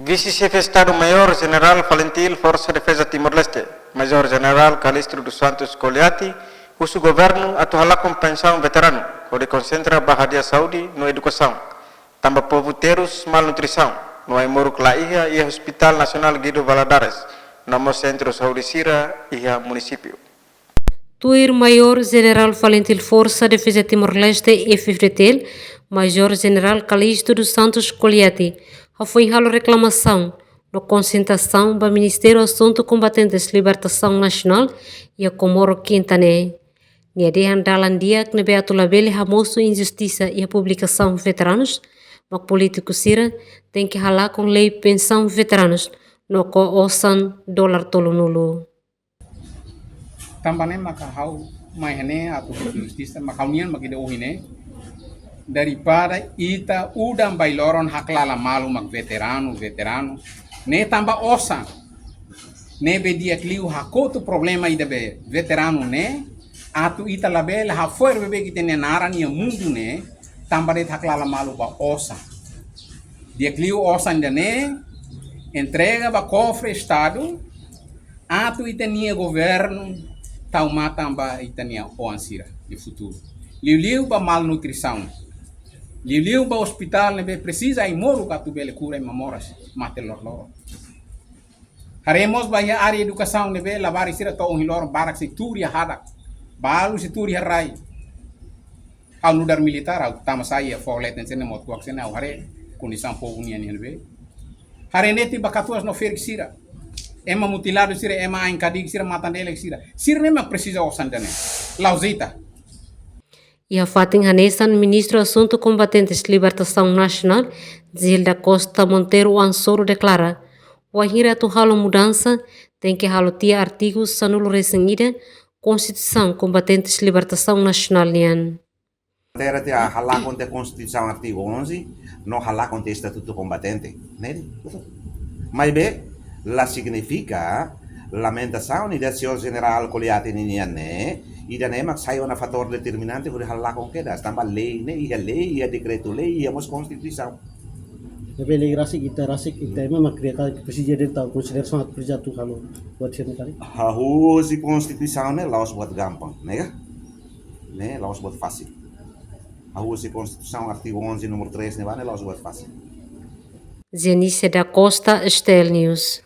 Vice-chefe de Estado-Maior General Valentim Força de Defesa Timor-Leste, Major General Calixto dos Santos Coliati, usu governo atu halakon pensão veterano, onde concentra Bahagia Saúde no educação, também povo terus malnutrição, no Aimoro Claia e Hospital Nacional Guido Valadares, no Centro Saúde Sira e município. Tuir Maior General Valentim Força de Defesa Timor-Leste e FFDTL, Major General Calixto dos Santos Coliati, foi halo reclamação na concentração do Ministério Assunto Combatentes Libertação Nacional e a Comoro Quintané. Niadehan dalam dia que nebe atulabele hamoso injustiça e a publicação veteranos, mas político sira tem que halar com lei pensão veteranos no ko osan dolar tolonulu. Tambane maka hau mai hane atau justiça maka unian maka de ohine daripada ita udam bailoron haklala malu mak veterano ne tamba osa ne be dia kliu hakoto problema ida be veterano ne atu ita label ha foi bebe que tem naran e mundo ne tamba de haklala malu ba osa dia kliu osa ainda ne entrega ba cofre estado atu ita nia governo tau matamba ita nia oansira de futuro liu ba malnutrição liu ba hospital ne precisa ai moro ka tu bele cura e mamoras mate lor haremos ba ya área educação ne be lavar sira to on lor barak situri hadak balu situri harai au nudar militar au tama saya forlet ne mot kuak sene au hare condição povo unian ne be hare neti ba katuas no fer sira ema mutilado sira ema en kadig sira matandele sira ne ma precisa osandane lausita. E a Fatin Hanesan, Ministro Assunto Combatentes Libertação Nacional, Zilda Costa Monteiro Ansoro declara: o ahira tu halo mudança tem que halo tia artigos sanulo resengida Constituição Combatentes Libertação Nacional nian. Matéria de halar com a Constituição artigo 11, não halar com o Estatuto Combatente, né? Mas bem, lá significa lamentação e decisão general Coliati né? E daí mak sayo na fator determinante por halar com que das tambah lei, né? E a decreto lei e a Constituição. Tapi lei rasik kita memang kereta presiden tahu konsiderasi hak kerja tu kalau buat sini kali. Harus si Constituição né? Laos buat gampang, né? Né? Laos buat fácil. Harus si Constituição artigo 11 número 3 né? Laos buat fácil. Zenice da Costa, Estel News.